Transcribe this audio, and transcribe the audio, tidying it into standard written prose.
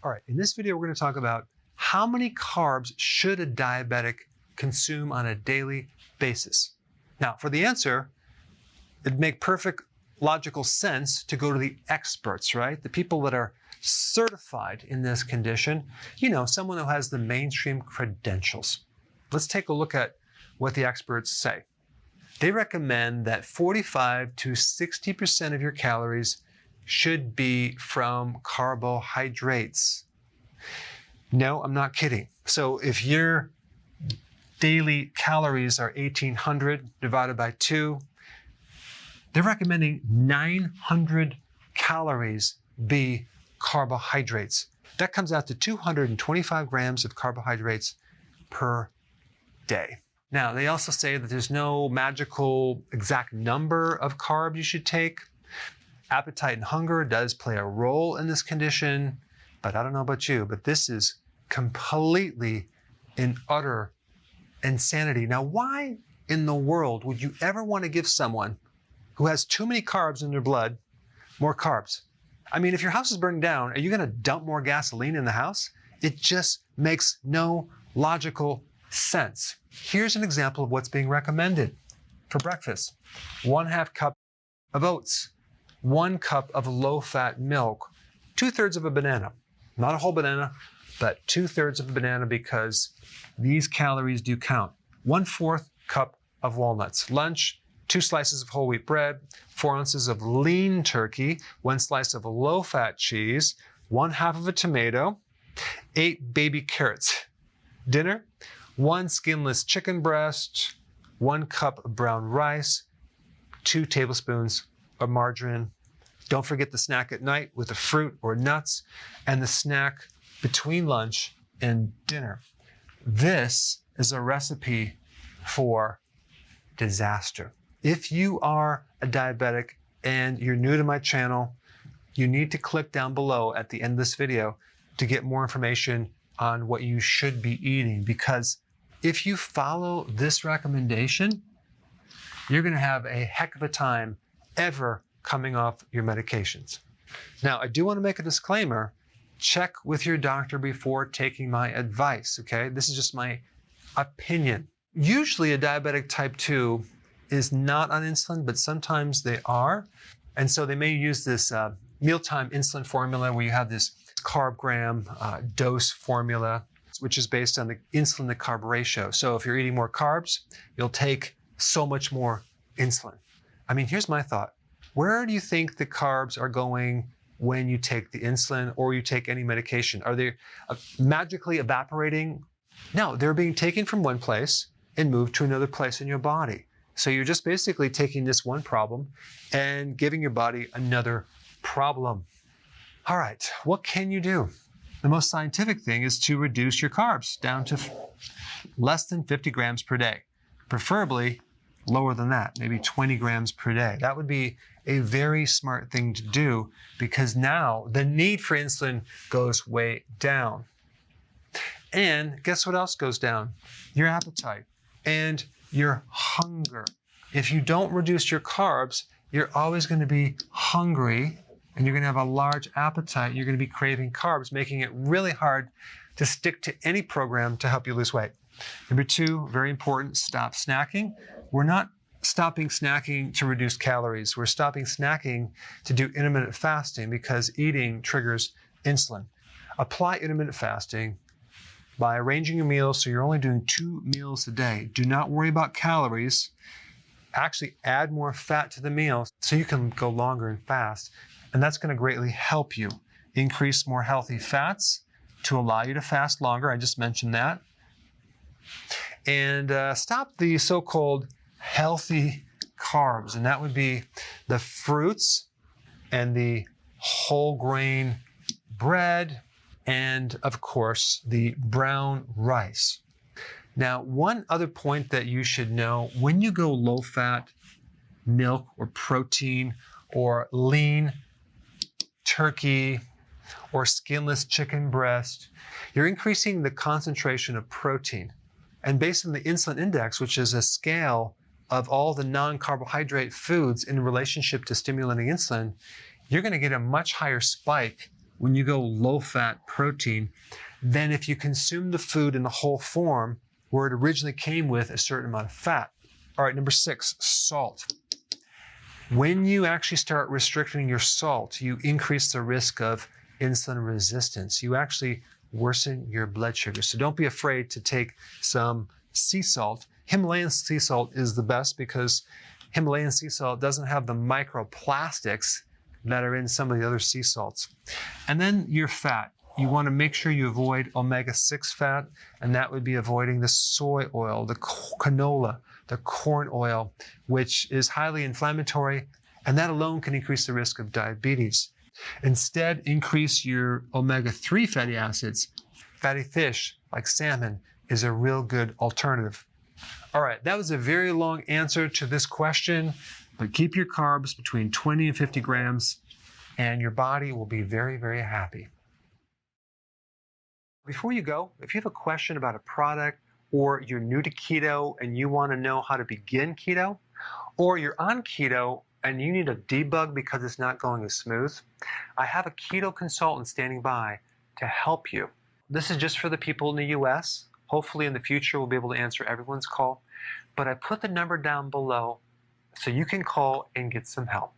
All right, in this video, we're going to talk about how many carbs should a diabetic consume on a daily basis. Now, for the answer, it'd make perfect logical sense to go to the experts, right? The people that are certified in this condition, someone who has the mainstream credentials. Let's take a look at what the experts say. They recommend that 45 to 60% of your calories should be from carbohydrates. No, I'm not kidding. So if your daily calories are 1,800 divided by 2, they're recommending 900 calories be carbohydrates. That comes out to 225 grams of carbohydrates per day. Now, they also say that there's no magical exact number of carbs you should take. Appetite and hunger does play a role in this condition, but I don't know about you, but this is completely and utter insanity. Now, why in the world would you ever want to give someone who has too many carbs in their blood more carbs? I mean, if your house is burning down, are you going to dump more gasoline in the house? It just makes no logical sense. Here's an example of what's being recommended for breakfast. 1/2 cup of oats, 1 cup of low-fat milk, 2/3 of a banana. Not a whole banana, but 2/3 of a banana because these calories do count. 1/4 cup of walnuts. Lunch, 2 slices of whole wheat bread, 4 ounces of lean turkey, 1 slice of low-fat cheese, 1/2 of a tomato, 8 baby carrots. Dinner, 1 skinless chicken breast, 1 cup of brown rice, 2 tablespoons of margarine. Don't forget the snack at night with the fruit or nuts, and the snack between lunch and dinner. This is a recipe for disaster. If you are a diabetic and you're new to my channel, you need to click down below at the end of this video to get more information on what you should be eating, because if you follow this recommendation, you're going to have a heck of a time ever coming off your medications. Now, I do want to make a disclaimer. Check with your doctor before taking my advice, okay? This is just my opinion. Usually a diabetic type 2 is not on insulin, but sometimes they are. And so they may use this mealtime insulin formula where you have this carb gram dose formula, which is based on the insulin to carb ratio. So if you're eating more carbs, you'll take so much more insulin. I mean, here's my thought. Where do you think the carbs are going when you take the insulin or you take any medication? Are they magically evaporating? No, they're being taken from one place and moved to another place in your body. So you're just basically taking this one problem and giving your body another problem. All right, what can you do? The most scientific thing is to reduce your carbs down to less than 50 grams per day, preferably lower than that, maybe 20 grams per day. That would be a very smart thing to do because now the need for insulin goes way down. And guess what else goes down? Your appetite and your hunger. If you don't reduce your carbs, you're always going to be hungry and you're going to have a large appetite. You're going to be craving carbs, making it really hard to stick to any program to help you lose weight. Number 2, very important, stop snacking. We're not stopping snacking to reduce calories. We're stopping snacking to do intermittent fasting because eating triggers insulin. Apply intermittent fasting by arranging your meals so you're only doing 2 meals a day. Do not worry about calories. Actually add more fat to the meals so you can go longer and fast. And that's going to greatly help you increase more healthy fats to allow you to fast longer. I just mentioned that. And stop the so-called healthy carbs. And that would be the fruits and the whole grain bread, and of course, the brown rice. Now, one other point that you should know, when you go low-fat milk or protein or lean turkey or skinless chicken breast, you're increasing the concentration of protein. And based on the insulin index, which is a scale of all the non-carbohydrate foods in relationship to stimulating insulin, you're going to get a much higher spike when you go low-fat protein than if you consume the food in the whole form where it originally came with a certain amount of fat. All right, number 6, salt. When you actually start restricting your salt, you increase the risk of insulin resistance. You actually worsen your blood sugar. So don't be afraid to take some sea salt. Himalayan sea salt is the best because Himalayan sea salt doesn't have the microplastics that are in some of the other sea salts. And then your fat. You want to make sure you avoid omega-6 fat, and that would be avoiding the soy oil, the canola, the corn oil, which is highly inflammatory, and that alone can increase the risk of diabetes. Instead, increase your omega-3 fatty acids. Fatty fish, like salmon, is a real good alternative. All right, that was a very long answer to this question, but keep your carbs between 20 and 50 grams, and your body will be very, very happy. Before you go, if you have a question about a product, or you're new to keto and you want to know how to begin keto, or you're on keto and you need a debug because it's not going as smooth, I have a keto consultant standing by to help you. This is just for the people in the US. Hopefully in the future we'll be able to answer everyone's call, but I put the number down below so you can call and get some help.